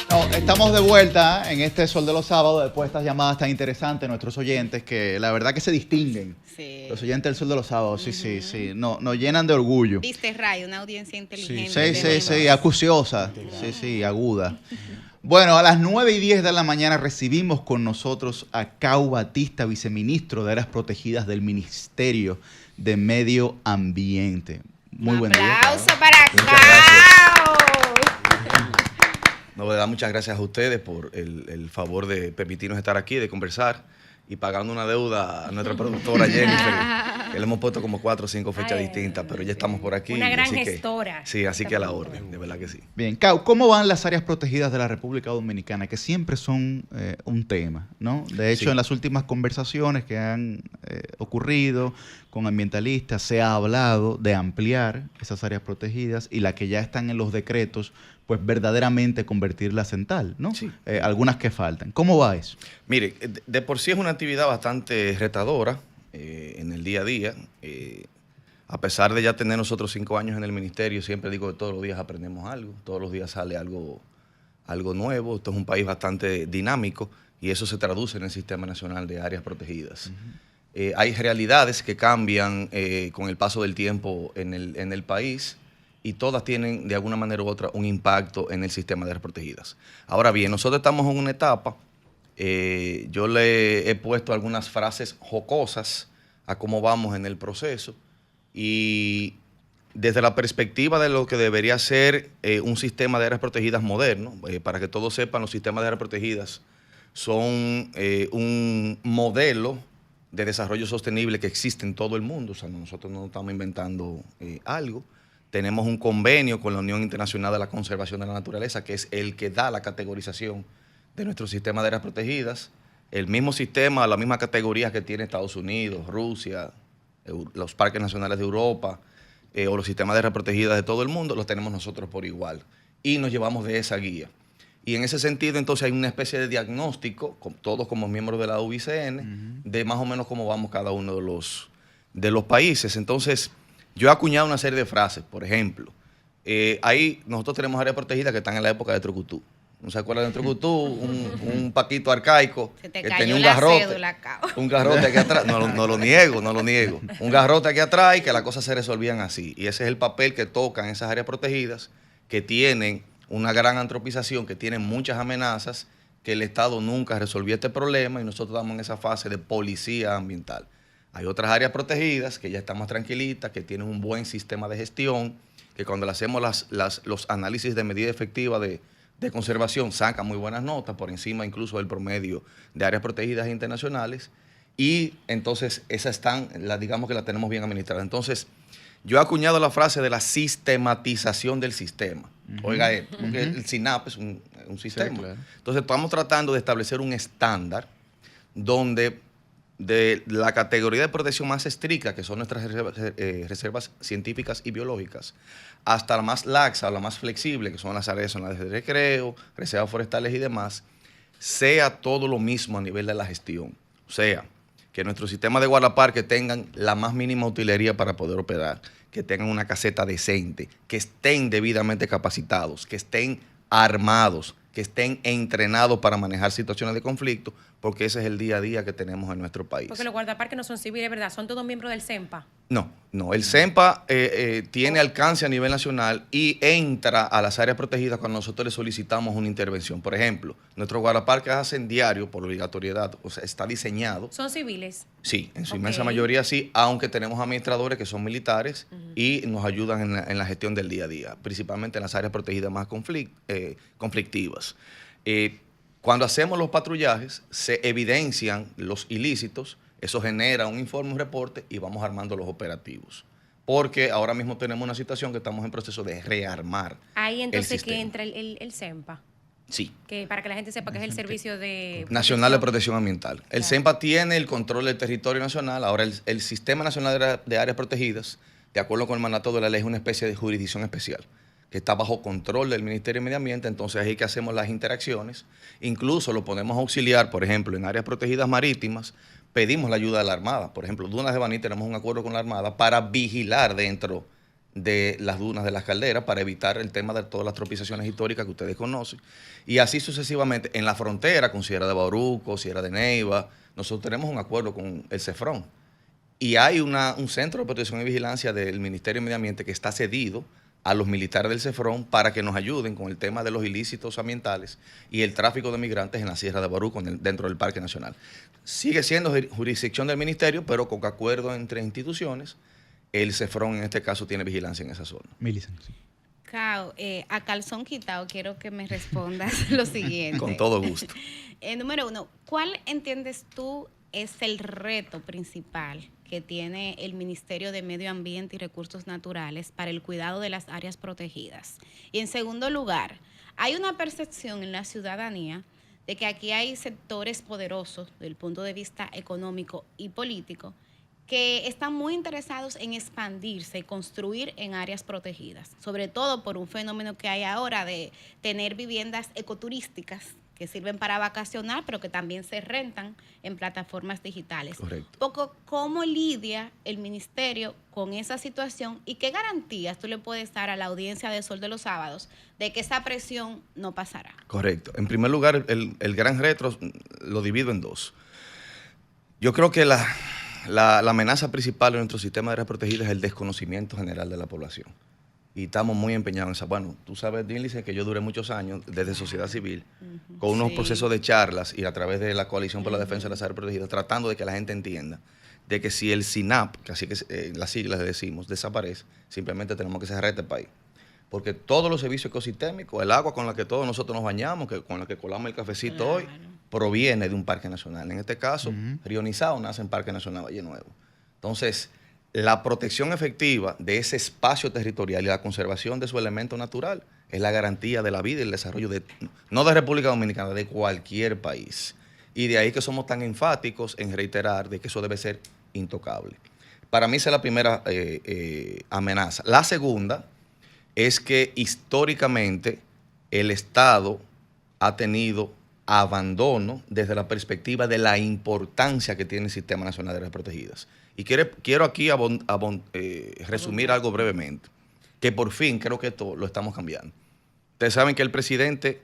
No, estamos de vuelta en este Sol de los Sábados después de estas llamadas tan interesantes, nuestros oyentes, que la verdad que se distinguen. Sí. Los oyentes del Sol de los Sábados, sí. No, nos llenan de orgullo. Viste, Ray, una audiencia inteligente. Sí, acuciosa. Sí, aguda. Bueno, a las 9:10 de la mañana recibimos con nosotros a Cau Batista, viceministro de Áreas Protegidas del Ministerio de Medio Ambiente. Muy buen día. Un aplauso para Cau. No, le da muchas gracias a ustedes por el favor de permitirnos estar aquí, de conversar y pagando una deuda a nuestra productora Jennifer, que le hemos puesto como 4 o 5 fechas distintas, pero ya estamos por aquí. Una gran gestora. Sí, así que a la orden, de verdad que sí. Bien, Cau, ¿cómo van las áreas protegidas de la República Dominicana? Que siempre son un tema, ¿no? De hecho, Sí. en las últimas conversaciones que han ocurrido con ambientalistas, se ha hablado de ampliar esas áreas protegidas y las que ya están en los decretos, pues verdaderamente convertirlas en tal, ¿no? Sí. Algunas que faltan. ¿Cómo va eso? Mire, de por sí es una actividad bastante retadora en el día a día. A pesar de ya tener nosotros 5 años en el ministerio, siempre digo que todos los días aprendemos algo, todos los días sale algo nuevo. Esto es un país bastante dinámico y eso se traduce en el Sistema Nacional de Áreas Protegidas. Hay realidades que cambian con el paso del tiempo en el país y todas tienen de alguna manera u otra un impacto en el sistema de áreas protegidas. Ahora bien, nosotros estamos en una etapa, yo le he puesto algunas frases jocosas a cómo vamos en el proceso y desde la perspectiva de lo que debería ser un sistema de áreas protegidas moderno, para que todos sepan, los sistemas de áreas protegidas son un modelo de desarrollo sostenible que existe en todo el mundo. O sea, nosotros no estamos inventando algo. Tenemos un convenio con la Unión Internacional de la Conservación de la Naturaleza, que es el que da la categorización de nuestro sistema de áreas protegidas. El mismo sistema, la misma categoría que tiene Estados Unidos, Rusia, los parques nacionales de Europa o los sistemas de áreas protegidas de todo el mundo, los tenemos nosotros por igual. Y nos llevamos de esa guía. Y en ese sentido, entonces, hay una especie de diagnóstico, todos como miembros de la UICN, de más o menos cómo vamos cada uno de los países. Entonces, yo he acuñado una serie de frases. Por ejemplo, ahí nosotros tenemos áreas protegidas que están en la época de Trucutú. ¿No se acuerdan de Trucutú? Un paquito arcaico Se te que cayó tenía un la garrote. cédula, Cau. Un garrote aquí atrás. No lo niego. Un garrote aquí atrás y que las cosas se resolvían así. Y ese es el papel que tocan esas áreas protegidas que tienen una gran antropización, que tienen muchas amenazas, que el Estado nunca resolvió este problema y nosotros estamos en esa fase de policía ambiental. Hay otras áreas protegidas que ya están más tranquilitas, que tienen un buen sistema de gestión, que cuando le hacemos los análisis de medida efectiva de conservación sacan muy buenas notas, por encima incluso del promedio de áreas protegidas internacionales. Y entonces esas están, digamos que las tenemos bien administradas. Entonces, yo he acuñado la frase de la sistematización del sistema. Oiga, porque el SINAP es un sistema. Sí, claro. Entonces, estamos tratando de establecer un estándar donde de la categoría de protección más estricta, que son nuestras reservas científicas y biológicas, hasta la más laxa o la más flexible, que son las áreas de recreo, reservas forestales y demás, sea todo lo mismo a nivel de la gestión. O sea, que nuestros sistemas de guardaparques tengan la más mínima utilería para poder operar, que tengan una caseta decente, que estén debidamente capacitados, que estén armados, que estén entrenados para manejar situaciones de conflicto, porque ese es el día a día que tenemos en nuestro país. Porque los guardaparques no son civiles, ¿verdad? Son todos miembros del CEMPA. No, el CEMPA tiene alcance a nivel nacional y entra a las áreas protegidas cuando nosotros le solicitamos una intervención. Por ejemplo, nuestros guardaparques hacen diario por obligatoriedad, o sea, está diseñado. ¿Son civiles? Sí, en su inmensa mayoría sí, aunque tenemos administradores que son militares y nos ayudan en la gestión del día a día, principalmente en las áreas protegidas más conflictivas. Cuando hacemos los patrullajes, se evidencian los ilícitos, eso genera un informe, un reporte y vamos armando los operativos. Porque ahora mismo tenemos una situación que estamos en proceso de rearmar. Ahí entonces que entra el CEMPA. Sí. Que para que la gente sepa que es el Servicio de Nacional de Protección Ambiental. El CEMPA tiene el control del territorio nacional. Ahora el Sistema Nacional de Áreas Protegidas, de acuerdo con el mandato de la ley, es una especie de jurisdicción especial que está bajo control del Ministerio de Medio Ambiente. Entonces ahí que hacemos las interacciones. Incluso lo podemos auxiliar, por ejemplo, en áreas protegidas marítimas, pedimos la ayuda de la Armada. Por ejemplo, Dunas de Baní tenemos un acuerdo con la Armada para vigilar dentro de las dunas de las calderas para evitar el tema de todas las tropizaciones históricas que ustedes conocen. Y así sucesivamente, en la frontera con Sierra de Bauruco, Sierra de Neiva, nosotros tenemos un acuerdo con el CEFRON. Y hay un centro de protección y vigilancia del Ministerio de Medio Ambiente que está cedido a los militares del CEFRON para que nos ayuden con el tema de los ilícitos ambientales y el tráfico de migrantes en la Sierra de Bauruco, dentro del Parque Nacional. Sigue siendo jurisdicción del Ministerio, pero con acuerdo entre instituciones. El CEFRON en este caso tiene vigilancia en esa zona. Millicent, sí. Cao, a calzón quitado, quiero que me respondas lo siguiente. Con todo gusto. Número uno, ¿cuál entiendes tú es el reto principal que tiene el Ministerio de Medio Ambiente y Recursos Naturales para el cuidado de las áreas protegidas? Y en segundo lugar, hay una percepción en la ciudadanía de que aquí hay sectores poderosos desde el punto de vista económico y político que están muy interesados en expandirse y construir en áreas protegidas, sobre todo por un fenómeno que hay ahora de tener viviendas ecoturísticas que sirven para vacacionar, pero que también se rentan en plataformas digitales. Correcto. Poco, ¿cómo lidia el ministerio con esa situación y qué garantías tú le puedes dar a la audiencia de Sol de los Sábados de que esa presión no pasará? Correcto. En primer lugar, el gran reto lo divido en dos. Yo creo que la amenaza principal en nuestro sistema de áreas protegidas es el desconocimiento general de la población. Y estamos muy empeñados en eso. Bueno, tú sabes, Dinlice, que yo duré muchos años desde sociedad civil con unos procesos de charlas y a través de la Coalición por la Defensa de las Áreas Protegidas, tratando de que la gente entienda de que si el SINAP, que así que las siglas le decimos, desaparece, simplemente tenemos que cerrar este país. Porque todos los servicios ecosistémicos, el agua con la que todos nosotros nos bañamos, con la que colamos el cafecito hoy, proviene de un parque nacional. En este caso, Río Nizao nace en Parque Nacional Valle Nuevo. Entonces, la protección efectiva de ese espacio territorial y la conservación de su elemento natural es la garantía de la vida y el desarrollo no de República Dominicana, de cualquier país. Y de ahí que somos tan enfáticos en reiterar de que eso debe ser intocable. Para mí esa es la primera amenaza. La segunda es que históricamente el Estado ha tenido abandono desde la perspectiva de la importancia que tiene el Sistema Nacional de Áreas Protegidas. Y quiero aquí resumir algo brevemente, que por fin creo que esto lo estamos cambiando. Ustedes saben que el presidente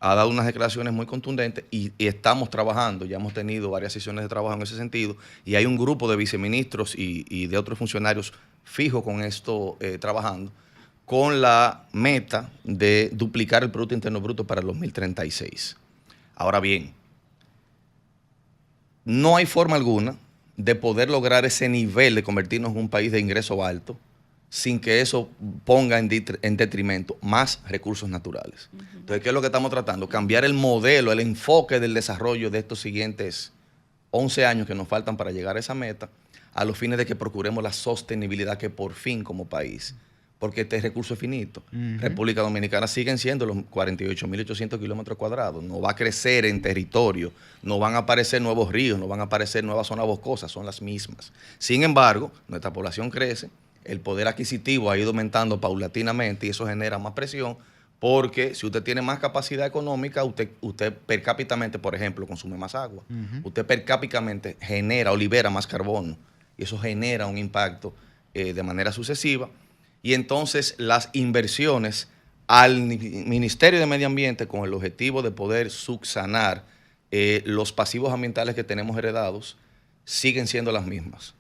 ha dado unas declaraciones muy contundentes y estamos trabajando, ya hemos tenido varias sesiones de trabajo en ese sentido, y hay un grupo de viceministros y de otros funcionarios fijos con esto trabajando, con la meta de duplicar el Producto Interno Bruto para el 2036. Ahora bien, no hay forma alguna de poder lograr ese nivel de convertirnos en un país de ingreso alto sin que eso ponga en detrimento más recursos naturales. Entonces, ¿qué es lo que estamos tratando? Cambiar el modelo, el enfoque del desarrollo de estos siguientes 11 años que nos faltan para llegar a esa meta, a los fines de que procuremos la sostenibilidad que por fin como país, porque este recurso es finito. República Dominicana siguen siendo los 48.800 kilómetros cuadrados. No va a crecer en territorio, no van a aparecer nuevos ríos, no van a aparecer nuevas zonas boscosas, son las mismas. Sin embargo, nuestra población crece, el poder adquisitivo ha ido aumentando paulatinamente y eso genera más presión, porque si usted tiene más capacidad económica, usted per cápita, por ejemplo, consume más agua. Usted per cápita genera o libera más carbono y eso genera un impacto de manera sucesiva. Y entonces las inversiones al Ministerio de Medio Ambiente con el objetivo de poder subsanar los pasivos ambientales que tenemos heredados siguen siendo las mismas.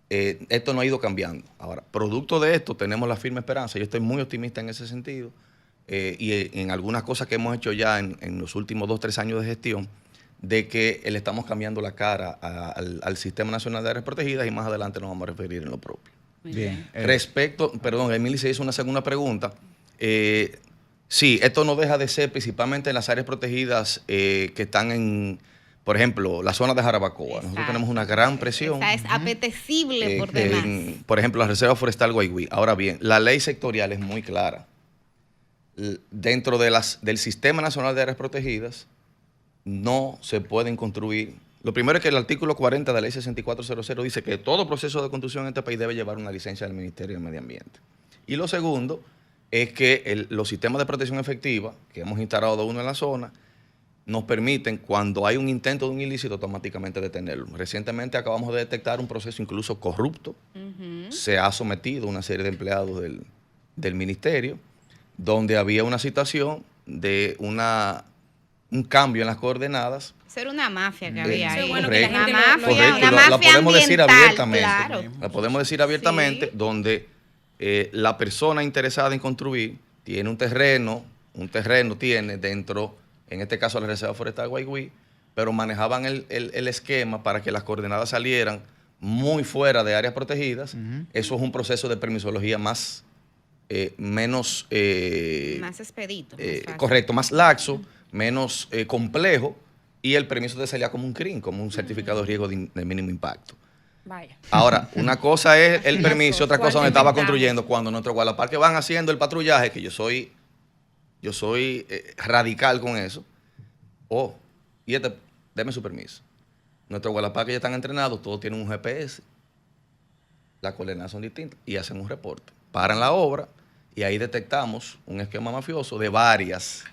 Esto no ha ido cambiando. Ahora, producto de esto tenemos la firme esperanza. Yo estoy muy optimista en ese sentido y en algunas cosas que hemos hecho ya en los últimos 2 o 3 años de gestión, de que le estamos cambiando la cara al Sistema Nacional de Áreas Protegidas y más adelante nos vamos a referir en lo propio. Bien. Respecto, perdón, Emily se hizo una segunda pregunta. Sí, esto no deja de ser principalmente en las áreas protegidas que están en, por ejemplo, la zona de Jarabacoa. Exacto. Nosotros tenemos una gran presión. Esa es apetecible por demás. Por ejemplo, la Reserva Forestal Guaigüí. Ahora bien, la ley sectorial es muy clara. Dentro del Sistema Nacional de Áreas Protegidas no se pueden construir. Lo primero es que el artículo 40 de la ley 6400 dice que todo proceso de construcción en este país debe llevar una licencia del Ministerio de Medio Ambiente. Y lo segundo es que los sistemas de protección efectiva que hemos instalado uno en la zona nos permiten, cuando hay un intento de un ilícito, automáticamente detenerlo. Recientemente acabamos de detectar un proceso incluso corrupto. Se ha sometido una serie de empleados del ministerio, donde había una situación de un cambio en las coordenadas. Eso era una mafia que había Eso es ahí. bueno que la gente una lo- mafia, correcto, una la mafia podemos decir ambiental, abiertamente. claro. La podemos decir abiertamente, Sí. donde la persona interesada en construir tiene un terreno tiene dentro, en este caso la Reserva Forestal Guayguí, pero manejaban el esquema para que las coordenadas salieran muy fuera de áreas protegidas. Eso es un proceso de permisología menos Más expedito. Más fácil. correcto, más laxo, menos complejo, y el permiso te salía como un CRIM, como un certificado de riesgo de mínimo impacto. Vaya. Ahora, una cosa es el permiso, otra cosa donde estaba Inventamos. construyendo. Cuando nuestros guardaparques van haciendo el patrullaje, que yo soy radical con eso. Deme su permiso. Nuestros guardaparques ya están entrenados, todos tienen un GPS, las coordenadas son distintas y hacen un reporte. Paran la obra y ahí detectamos un esquema mafioso de varias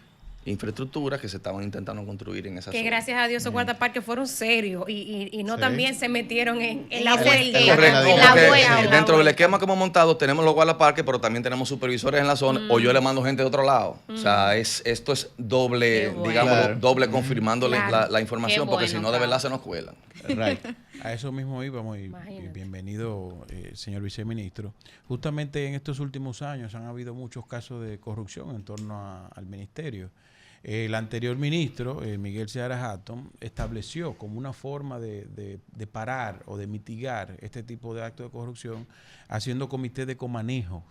infraestructuras que se estaban intentando construir en esa Que zona. gracias a Dios esos guardaparques fueron serios y no Sí. también se metieron en En la ese vuelta. esquema. Correcto, En la porque vuelta. dentro del esquema que hemos montado tenemos los guardaparques, pero también tenemos supervisores en la zona, o yo le mando gente de otro lado. O sea, esto es doble, Qué bueno. digamos, Claro. doble confirmándole Claro. la información, Qué porque bueno, si no, de Pablo. verdad se nos cuelan. Right. A eso mismo íbamos y Imagínate. bienvenido, señor viceministro. Justamente en estos últimos años han habido muchos casos de corrupción en torno al ministerio. El anterior ministro, Miguel Seara Hatton, estableció como una forma de parar o de mitigar este tipo de actos de corrupción haciendo comité de comanejo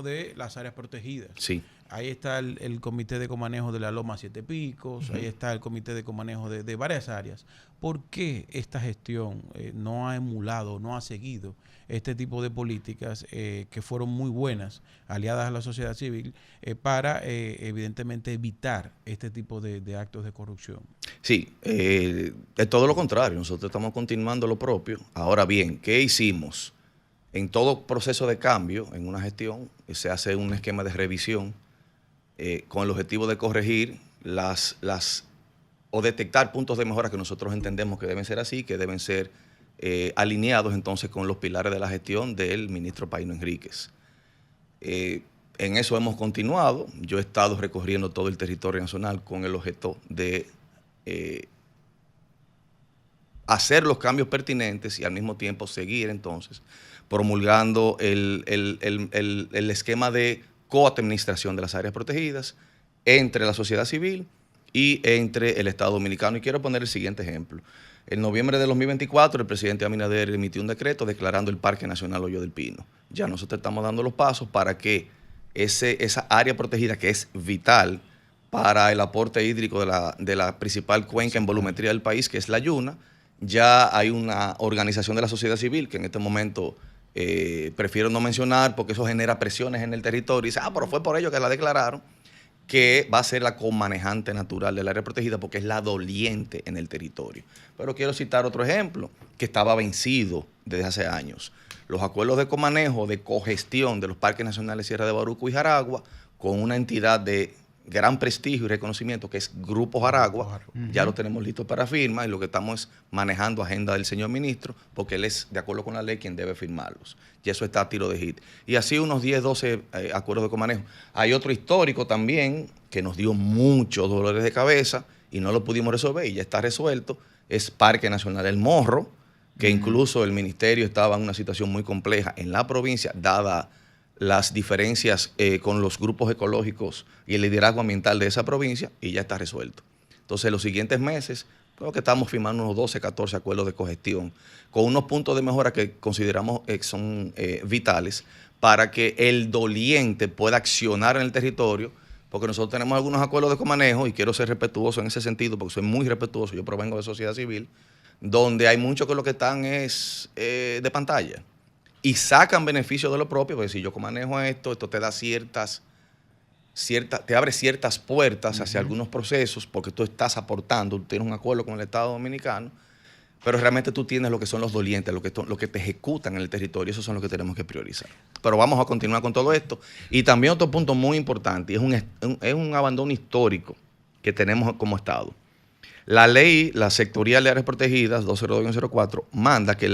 de las áreas protegidas. Sí. Ahí está el comité de comanejo de la Loma Siete Picos, ahí está el comité de comanejo de varias áreas. ¿Por qué esta gestión no ha emulado, no ha seguido este tipo de políticas que fueron muy buenas, aliadas a la sociedad civil, para evidentemente evitar este tipo de actos de corrupción? Sí, es todo lo contrario. Nosotros estamos continuando lo propio. Ahora bien, ¿qué hicimos? En todo proceso de cambio, en una gestión, se hace un esquema de revisión con el objetivo de corregir o detectar puntos de mejora que nosotros entendemos que deben ser así, que deben ser alineados entonces con los pilares de la gestión del ministro Paino Enríquez. En eso hemos continuado. Yo he estado recorriendo todo el territorio nacional con el objeto de hacer los cambios pertinentes y al mismo tiempo seguir entonces promulgando el esquema de coadministración de las áreas protegidas entre la sociedad civil y entre el Estado Dominicano. Y quiero poner el siguiente ejemplo. En noviembre de 2024, el presidente Abinader emitió un decreto declarando el Parque Nacional Hoyo del Pino. Ya nosotros estamos dando los pasos para que esa área protegida, que es vital para el aporte hídrico de la principal cuenca en volumetría del país, que es la Yuna, ya hay una organización de la sociedad civil que en este momento prefiero no mencionar porque eso genera presiones en el territorio. Y dice, pero fue por ello que la declararon, que va a ser la comanejante natural del área protegida porque es la doliente en el territorio. Pero quiero citar otro ejemplo que estaba vencido desde hace años. Los acuerdos de comanejo, de cogestión de los parques nacionales Sierra de Bauruco y Jaragua, con una entidad de gran prestigio y reconocimiento que es Grupo Jaragua, ya lo tenemos listo para firma y lo que estamos es manejando agenda del señor ministro porque él es, de acuerdo con la ley, quien debe firmarlos. Y eso está a tiro de hit. Y así unos 10, 12 acuerdos de comanejo. Hay otro histórico también que nos dio muchos dolores de cabeza y no lo pudimos resolver y ya está resuelto. Es Parque Nacional El Morro, que incluso el ministerio estaba en una situación muy compleja en la provincia, dada las diferencias con los grupos ecológicos y el liderazgo ambiental de esa provincia, y ya está resuelto. Entonces, en los siguientes meses, creo que estamos firmando unos 12, 14 acuerdos de cogestión, con unos puntos de mejora que consideramos son vitales para que el doliente pueda accionar en el territorio, porque nosotros tenemos algunos acuerdos de comanejo, y quiero ser respetuoso en ese sentido, porque soy muy respetuoso, yo provengo de sociedad civil, donde hay muchos que lo que están es de pantalla. Y sacan beneficio de lo propio, porque si yo manejo esto te da te abre ciertas puertas hacia algunos procesos, porque tú estás aportando, tú tienes un acuerdo con el Estado Dominicano, pero realmente tú tienes lo que son los dolientes, lo que te ejecutan en el territorio, esos son los que tenemos que priorizar. Pero vamos a continuar con todo esto. Y también otro punto muy importante, y es un abandono histórico que tenemos como Estado. La ley, la sectorial de áreas protegidas, 202-04, manda que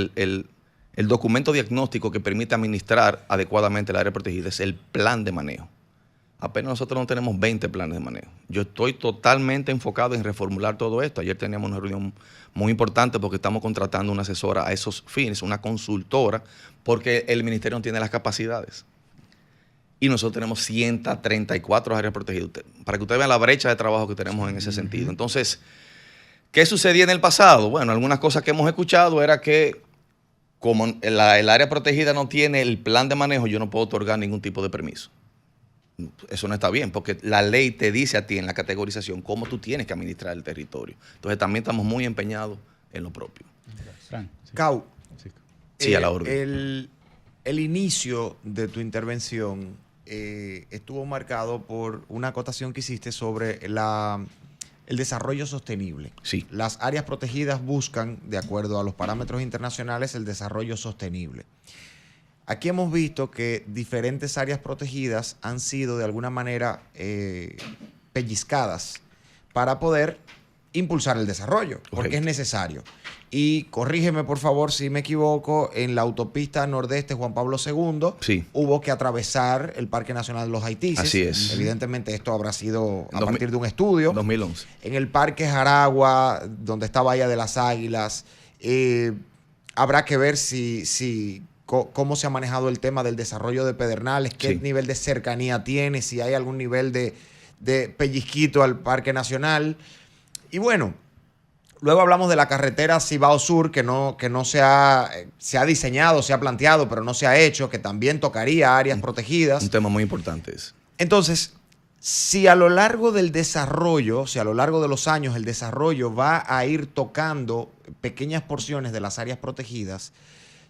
El documento diagnóstico que permite administrar adecuadamente el área protegida es el plan de manejo. Apenas nosotros no tenemos 20 planes de manejo. Yo estoy totalmente enfocado en reformular todo esto. Ayer teníamos una reunión muy importante porque estamos contratando una asesora a esos fines, una consultora, porque el ministerio no tiene las capacidades. Y nosotros tenemos 134 áreas protegidas. Para que ustedes vean la brecha de trabajo que tenemos en ese sentido. Entonces, ¿qué sucedía en el pasado? Bueno, algunas cosas que hemos escuchado era que como el área protegida no tiene el plan de manejo, yo no puedo otorgar ningún tipo de permiso. Eso no está bien, porque la ley te dice a ti en la categorización cómo tú tienes que administrar el territorio. Entonces también estamos muy empeñados en lo propio. Cau, Sí, a la orden. el inicio de tu intervención estuvo marcado por una acotación que hiciste sobre el desarrollo sostenible. Sí. Las áreas protegidas buscan, de acuerdo a los parámetros internacionales, el desarrollo sostenible. Aquí hemos visto que diferentes áreas protegidas han sido de alguna manera pellizcadas para poder impulsar el desarrollo, porque Correcto. es necesario. Y corrígeme por favor si me equivoco, en la autopista nordeste Juan Pablo II Sí. hubo que atravesar el Parque Nacional de los Haitises. Así es. Evidentemente esto habrá sido a 2000 partir de un estudio. 2011. En el Parque Jaragua, donde está Bahía de las Águilas, habrá que ver cómo se ha manejado el tema del desarrollo de Pedernales, qué Sí. nivel de cercanía tiene, si hay algún nivel de pellizquito al Parque Nacional. Y bueno, luego hablamos de la carretera Cibao Sur, que no se ha diseñado, se ha planteado, pero no se ha hecho, que también tocaría áreas protegidas. Un tema muy importante es. Entonces, si a lo largo del desarrollo, si a lo largo de los años el desarrollo va a ir tocando pequeñas porciones de las áreas protegidas,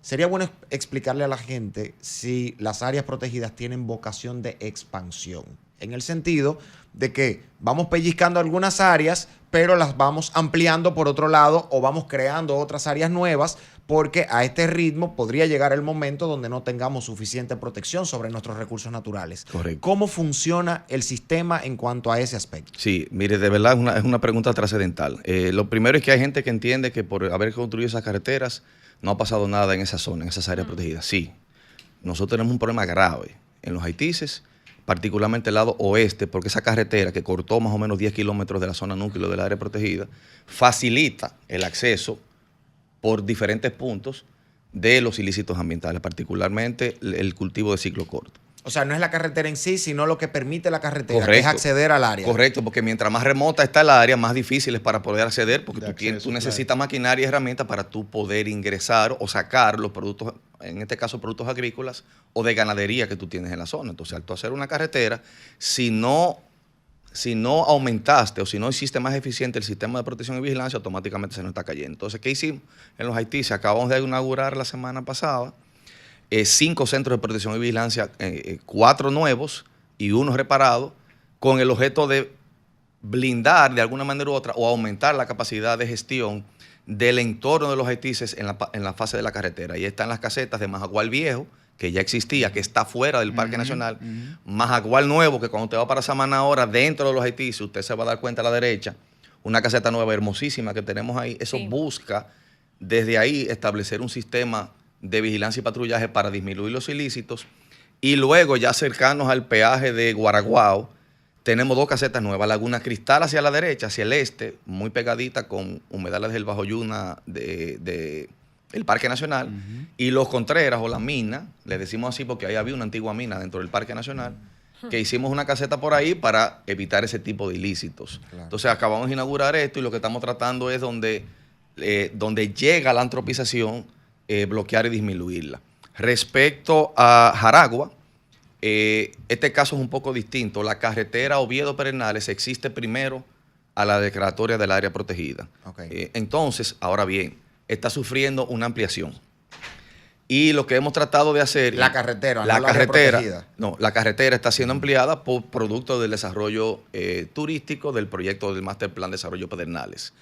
sería bueno explicarle a la gente si las áreas protegidas tienen vocación de expansión, en el sentido de que vamos pellizcando algunas áreas, pero las vamos ampliando por otro lado o vamos creando otras áreas nuevas, porque a este ritmo podría llegar el momento donde no tengamos suficiente protección sobre nuestros recursos naturales. Correcto. ¿Cómo funciona el sistema en cuanto a ese aspecto? Sí, mire, de verdad es una pregunta trascendental. Lo primero es que hay gente que entiende que por haber construido esas carreteras no ha pasado nada en esa zona, en esas áreas protegidas. Sí, nosotros tenemos un problema grave en los Haitises, particularmente el lado oeste, porque esa carretera que cortó más o menos 10 kilómetros de la zona núcleo del área protegida facilita el acceso por diferentes puntos de los ilícitos ambientales, particularmente el cultivo de ciclo corto. O sea, no es la carretera en sí, sino lo que permite la carretera, que es Correcto. acceder al área. Correcto, porque mientras más remota está el área, más difícil es para poder acceder, porque De acceso, tú necesitas maquinaria y herramientas para tú poder ingresar o sacar los productos, en este caso productos agrícolas o de ganadería que tú tienes en la zona. Entonces, al tú hacer una carretera, si no aumentaste o si no hiciste más eficiente el sistema de protección y vigilancia, automáticamente se nos está cayendo. Entonces, ¿qué hicimos en los Haití? Acabamos de inaugurar la semana pasada 5 centros de protección y vigilancia, 4 nuevos y 1 reparado, con el objeto de blindar de alguna manera u otra o aumentar la capacidad de gestión del entorno de los Haitises en la fase de la carretera. Y están las casetas de Majagual Viejo, que ya existía, que está fuera del Parque Nacional, Majagual Nuevo, que cuando usted va para Samaná ahora, dentro de los Haitises, usted se va a dar cuenta a la derecha, una caseta nueva hermosísima que tenemos ahí. Eso Sí. busca desde ahí establecer un sistema de vigilancia y patrullaje para disminuir los ilícitos. Y luego, ya cercanos al peaje de Guaraguao, tenemos 2 casetas nuevas, Laguna Cristal hacia la derecha, hacia el este, muy pegadita con humedales del Bajo Yuna del Parque Nacional, y Los Contreras o la mina, le decimos así porque ahí había una antigua mina dentro del Parque Nacional, que hicimos una caseta por ahí para evitar ese tipo de ilícitos. Claro. Entonces acabamos de inaugurar esto y lo que estamos tratando es donde llega la antropización, bloquear y disminuirla. Respecto a Jaragua, este caso es un poco distinto. La carretera Oviedo-Pedernales existe primero a la declaratoria del área protegida. Ok. Entonces, ahora bien, está sufriendo una ampliación. Y lo que hemos tratado de hacer... La carretera, no la la área carretera, protegida. no, la carretera está siendo ampliada por producto del desarrollo turístico del proyecto del Master Plan de Desarrollo Pedernales.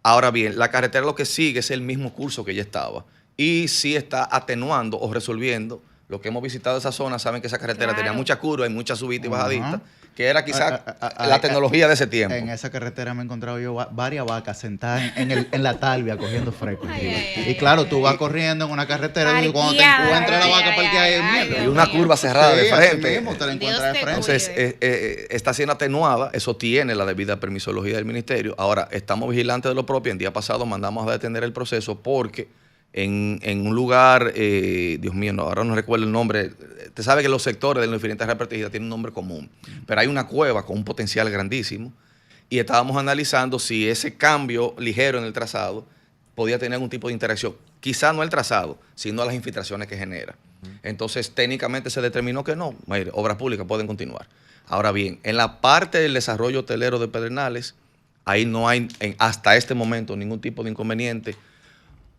Ahora bien, la carretera lo que sigue es el mismo curso que ya estaba y sí está atenuando o resolviendo Los que hemos visitado esa zona saben que esa carretera tenía Claro. muchas curvas y muchas subidas y Ajá. bajaditas, que era quizás Ah, la tecnología de ese tiempo. En esa carretera me he encontrado yo varias vacas sentadas en la talvia cogiendo fresco. Y claro, tú vas corriendo en una carretera y cuando te Parqueada. encuentras la vaca parqueada Ay, es ay, mierda. Y una curva cerrada de Sí, así frente. mismo, te la Dios encuentras de te frente. Entonces, está siendo atenuada, eso tiene la debida permisología del ministerio. Ahora, estamos vigilantes de lo propio. El día pasado mandamos a detener el proceso porque en un lugar, Dios mío, ahora no recuerdo el nombre. Usted sabe que los sectores de las diferentes áreas protegidas tienen un nombre común, pero hay una cueva con un potencial grandísimo y estábamos analizando si ese cambio ligero en el trazado podía tener algún tipo de interacción. Quizá no el trazado, sino las infiltraciones que genera. Entonces, técnicamente se determinó que no. Mire, obras públicas pueden continuar. Ahora bien, en la parte del desarrollo hotelero de Pedernales, ahí no hay hasta este momento ningún tipo de inconveniente.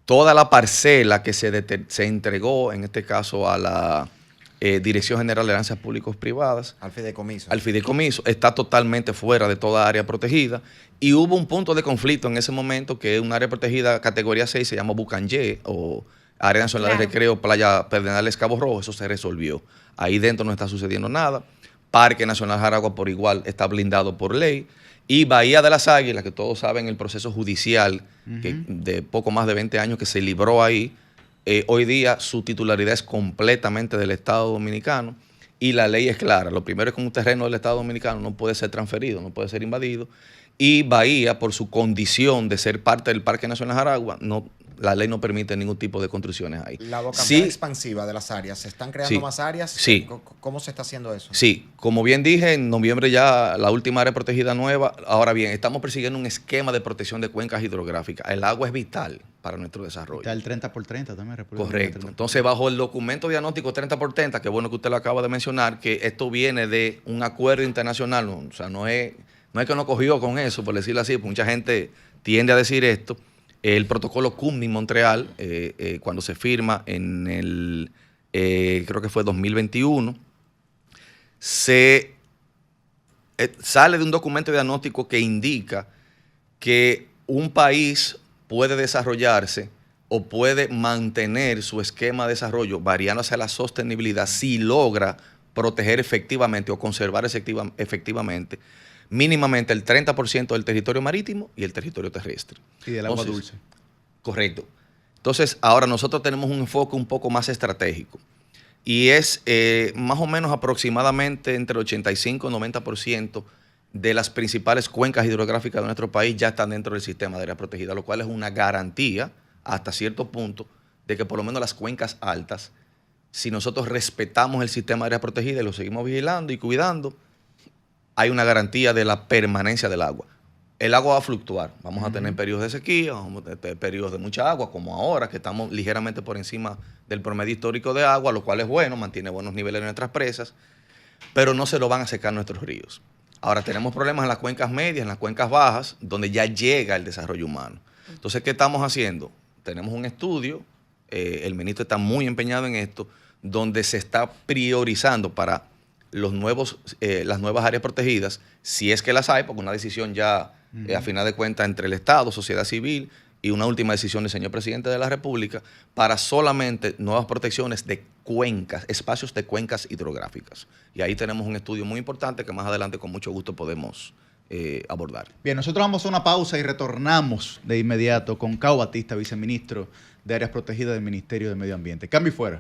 Toda la parcela que se entregó, en este caso a la Dirección General de Alianzas Públicos Privadas, Al fideicomiso. al fideicomiso, está totalmente fuera de toda área protegida. Y hubo un punto de conflicto en ese momento, que es un área protegida categoría 6, se llama Bucanyé, o Área Nacional de Claro. Recreo Playa Pedernales Cabo Rojo. Eso se resolvió. Ahí dentro no está sucediendo nada. Parque Nacional Jaragua por igual está blindado por ley. Y Bahía de las Águilas, que todos saben el proceso judicial de poco más de 20 años que se libró ahí, hoy día su titularidad es completamente del Estado Dominicano y la ley es clara. Lo primero es que un terreno del Estado Dominicano no puede ser transferido, no puede ser invadido. Y Bahía, por su condición de ser parte del Parque Nacional Jaragua, la ley no permite ningún tipo de construcciones ahí. La vocación Sí, expansiva de las áreas. ¿Se están creando Sí. más áreas? Sí. ¿Cómo se está haciendo eso? sí, como bien dije, en noviembre ya la última área protegida nueva. Ahora bien, estamos persiguiendo un esquema de protección de cuencas hidrográficas. El agua es vital para nuestro desarrollo. Está el 30x30 también, República Correcto. Dominicana. Entonces, bajo el documento diagnóstico 30x30, que bueno que usted lo acaba de mencionar, que esto viene de un acuerdo internacional, o sea, no es que no cogió con eso, por decirlo así, porque mucha gente tiende a decir esto. El protocolo CUMNI Montreal, cuando se firma en el, creo que fue 2021, sale de un documento diagnóstico que indica que un país puede desarrollarse o puede mantener su esquema de desarrollo variando hacia la sostenibilidad si logra proteger efectivamente o conservar efectivamente mínimamente el 30% del territorio marítimo y el territorio terrestre. Y del agua Entonces, dulce. Correcto. Entonces, ahora nosotros tenemos un enfoque un poco más estratégico y es más o menos aproximadamente entre el 85 y 90% de las principales cuencas hidrográficas de nuestro país ya están dentro del sistema de área protegida, lo cual es una garantía hasta cierto punto de que por lo menos las cuencas altas, si nosotros respetamos el sistema de área protegida y lo seguimos vigilando y cuidando, hay una garantía de la permanencia del agua. El agua va a fluctuar. Vamos a tener periodos de sequía, vamos a tener periodos de mucha agua, como ahora, que estamos ligeramente por encima del promedio histórico de agua, lo cual es bueno, mantiene buenos niveles en nuestras presas, pero no se lo van a secar nuestros ríos. Ahora tenemos problemas en las cuencas medias, en las cuencas bajas, donde ya llega el desarrollo humano. Entonces, ¿qué estamos haciendo? Tenemos un estudio, el ministro está muy empeñado en esto, donde se está priorizando para las nuevas áreas protegidas, si es que las hay, porque una decisión ya, a final de cuentas, entre el Estado, sociedad civil y una última decisión del señor presidente de la República, para solamente nuevas protecciones de cuencas, espacios de cuencas hidrográficas. Y ahí tenemos un estudio muy importante que más adelante con mucho gusto podemos abordar. Bien, nosotros vamos a una pausa y retornamos de inmediato con Cao Batista, viceministro de Áreas Protegidas del Ministerio de Medio Ambiente. Cambio y fuera.